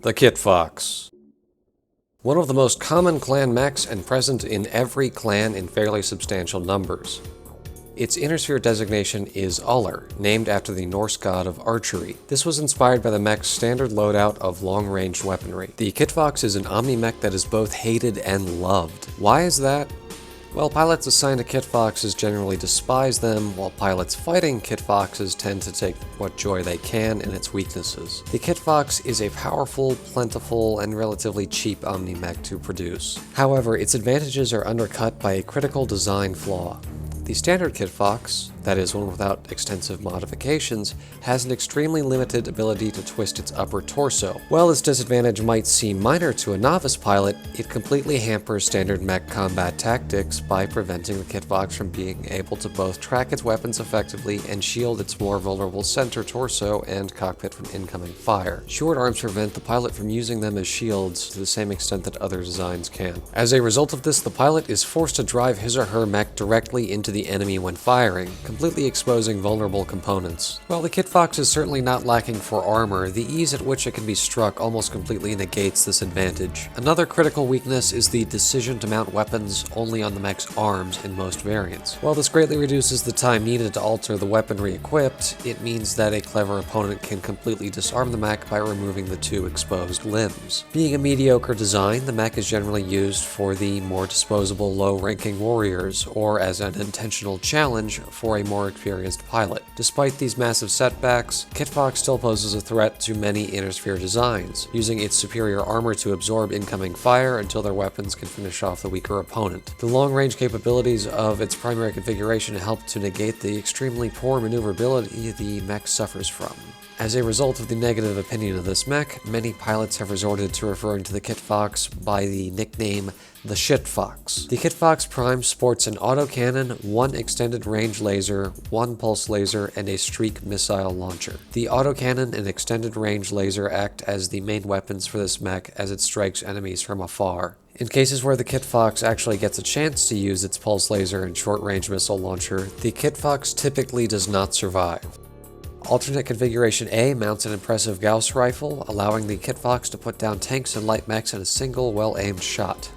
The Kit Fox. One of the most common clan mechs and present in every clan in fairly substantial numbers. Its inner sphere designation is Uller, named after the Norse god of archery. This was inspired by the mech's standard loadout of long-range weaponry. The Kit Fox is an omni-mech that is both hated and loved. Why is that? Well, pilots assigned to Kit Foxes generally despise them, while pilots fighting Kit Foxes tend to take what joy they can in its weaknesses. The Kit Fox is a powerful, plentiful, and relatively cheap omni-mech to produce. However, its advantages are undercut by a critical design flaw. The standard Kit Fox, that is, one without extensive modifications, has an extremely limited ability to twist its upper torso. While this disadvantage might seem minor to a novice pilot, it completely hampers standard mech combat tactics by preventing the Kit Fox from being able to both track its weapons effectively and shield its more vulnerable center torso and cockpit from incoming fire. Short arms prevent the pilot from using them as shields to the same extent that other designs can. As a result of this, the pilot is forced to drive his or her mech directly into the enemy when firing, completely exposing vulnerable components. While the Kit Fox is certainly not lacking for armor, the ease at which it can be struck almost completely negates this advantage. Another critical weakness is the decision to mount weapons only on the mech's arms in most variants. While this greatly reduces the time needed to alter the weaponry equipped, it means that a clever opponent can completely disarm the mech by removing the two exposed limbs. Being a mediocre design, the mech is generally used for the more disposable low-ranking warriors, or as an intentional challenge for a more experienced pilot. Despite these massive setbacks, Kit Fox still poses a threat to many inner sphere designs, using its superior armor to absorb incoming fire until their weapons can finish off the weaker opponent. The long-range capabilities of its primary configuration help to negate the extremely poor maneuverability the mech suffers from. As a result of the negative opinion of this mech, many pilots have resorted to referring to the Kit Fox by the nickname the Shit Fox. The Kit Fox Prime sports an autocannon, one extended range laser, one pulse laser, and a streak missile launcher. The autocannon and extended range laser act as the main weapons for this mech as it strikes enemies from afar. In cases where the Kit Fox actually gets a chance to use its pulse laser and short-range missile launcher, the Kit Fox typically does not survive. Alternate Configuration A mounts an impressive Gauss rifle, allowing the Kit Fox to put down tanks and light mechs in a single, well-aimed shot.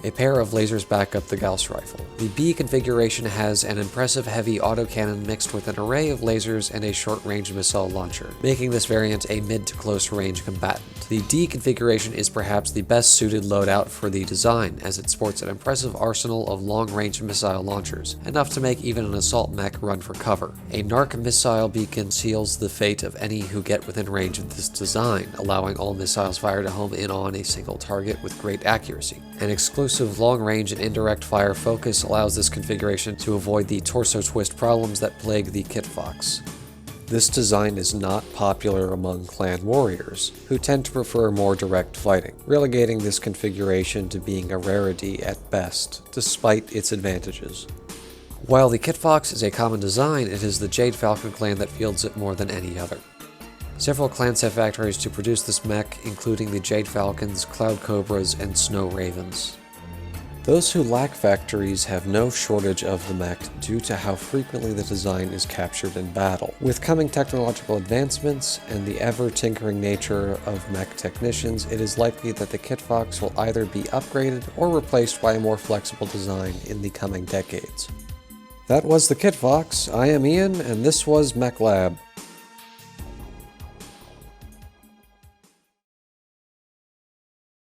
A pair of lasers back up the Gauss rifle. The B configuration has an impressive heavy autocannon mixed with an array of lasers and a short-range missile launcher, making this variant a mid to close range combatant. The D configuration is perhaps the best suited loadout for the design, as it sports an impressive arsenal of long-range missile launchers, enough to make even an assault mech run for cover. A NARC missile beacon seals the fate of any who get within range of this design, allowing all missiles fired to home in on a single target with great accuracy. An exclusive long-range and indirect fire focus allows this configuration to avoid the torso twist problems that plague the Kit Fox. This design is not popular among clan warriors, who tend to prefer more direct fighting, relegating this configuration to being a rarity at best, despite its advantages. While the Kit Fox is a common design, it is the Jade Falcon clan that fields it more than any other. Several clans have factories to produce this mech, including the Jade Falcons, Cloud Cobras, and Snow Ravens. Those who lack factories have no shortage of the mech due to how frequently the design is captured in battle. With coming technological advancements and the ever-tinkering nature of mech technicians, it is likely that the Kit Fox will either be upgraded or replaced by a more flexible design in the coming decades. That was the Kit Fox. I am Ian, and this was Mechlab.